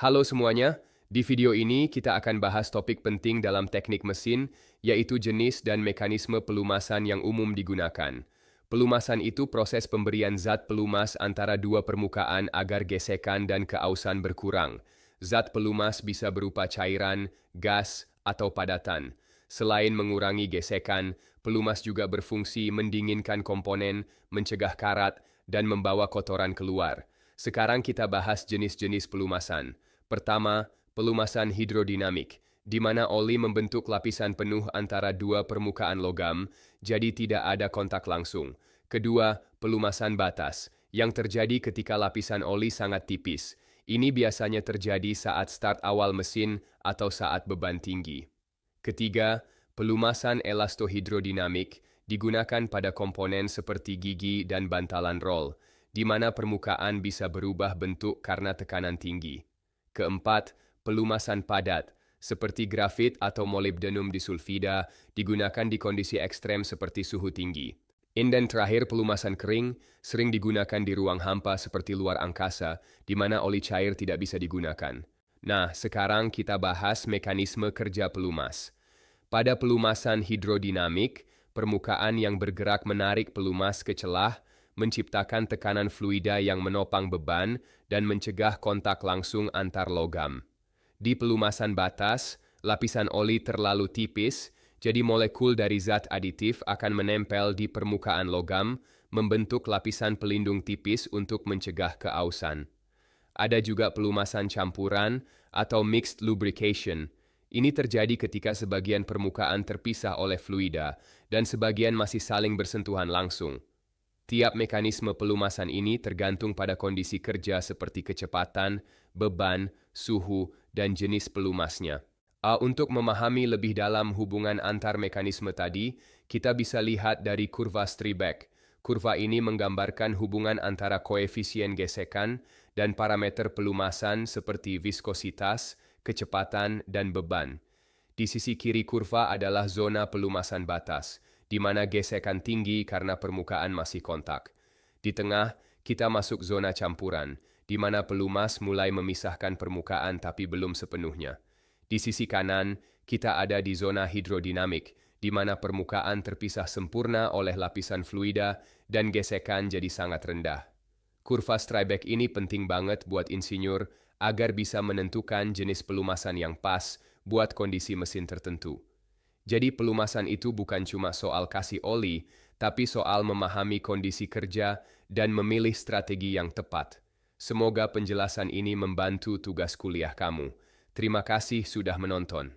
Halo semuanya, di video ini kita akan bahas topik penting dalam teknik mesin, yaitu jenis dan mekanisme pelumasan yang umum digunakan. Pelumasan itu proses pemberian zat pelumas antara dua permukaan agar gesekan dan keausan berkurang. Zat pelumas bisa berupa cairan, gas, atau padatan. Selain mengurangi gesekan, pelumas juga berfungsi mendinginkan komponen, mencegah karat, dan membawa kotoran keluar. Sekarang kita bahas jenis-jenis pelumasan. Pertama, pelumasan hidrodinamik, di mana oli membentuk lapisan penuh antara dua permukaan logam, jadi tidak ada kontak langsung. Kedua, pelumasan batas, yang terjadi ketika lapisan oli sangat tipis. Ini biasanya terjadi saat start awal mesin atau saat beban tinggi. Ketiga, pelumasan elastohidrodinamik digunakan pada komponen seperti gigi dan bantalan roll, di mana permukaan bisa berubah bentuk karena tekanan tinggi. Keempat, pelumasan padat, seperti grafit atau molybdenum disulfida, digunakan di kondisi ekstrem seperti suhu tinggi. Dan terakhir, pelumasan kering, sering digunakan di ruang hampa seperti luar angkasa, di mana oli cair tidak bisa digunakan. Nah, sekarang kita bahas mekanisme kerja pelumas. Pada pelumasan hidrodinamik, permukaan yang bergerak menarik pelumas ke celah, menciptakan tekanan fluida yang menopang beban dan mencegah kontak langsung antar logam. Di pelumasan batas, lapisan oli terlalu tipis, jadi molekul dari zat aditif akan menempel di permukaan logam, membentuk lapisan pelindung tipis untuk mencegah keausan. Ada juga pelumasan campuran atau mixed lubrication. Ini terjadi ketika sebagian permukaan terpisah oleh fluida dan sebagian masih saling bersentuhan langsung. Tiap mekanisme pelumasan ini tergantung pada kondisi kerja seperti kecepatan, beban, suhu, dan jenis pelumasnya. Untuk memahami lebih dalam hubungan antar mekanisme tadi, kita bisa lihat dari kurva Strybeck. Kurva ini menggambarkan hubungan antara koefisien gesekan dan parameter pelumasan seperti viskositas, kecepatan, dan beban. Di sisi kiri kurva adalah zona pelumasan batas, di mana gesekan tinggi karena permukaan masih kontak. Di tengah, kita masuk zona campuran, di mana pelumas mulai memisahkan permukaan tapi belum sepenuhnya. Di sisi kanan, kita ada di zona hidrodinamik, di mana permukaan terpisah sempurna oleh lapisan fluida dan gesekan jadi sangat rendah. Kurva Strybeck ini penting banget buat insinyur agar bisa menentukan jenis pelumasan yang pas buat kondisi mesin tertentu. Jadi pelumasan itu bukan cuma soal kasih oli, tapi soal memahami kondisi kerja dan memilih strategi yang tepat. Semoga penjelasan ini membantu tugas kuliah kamu. Terima kasih sudah menonton.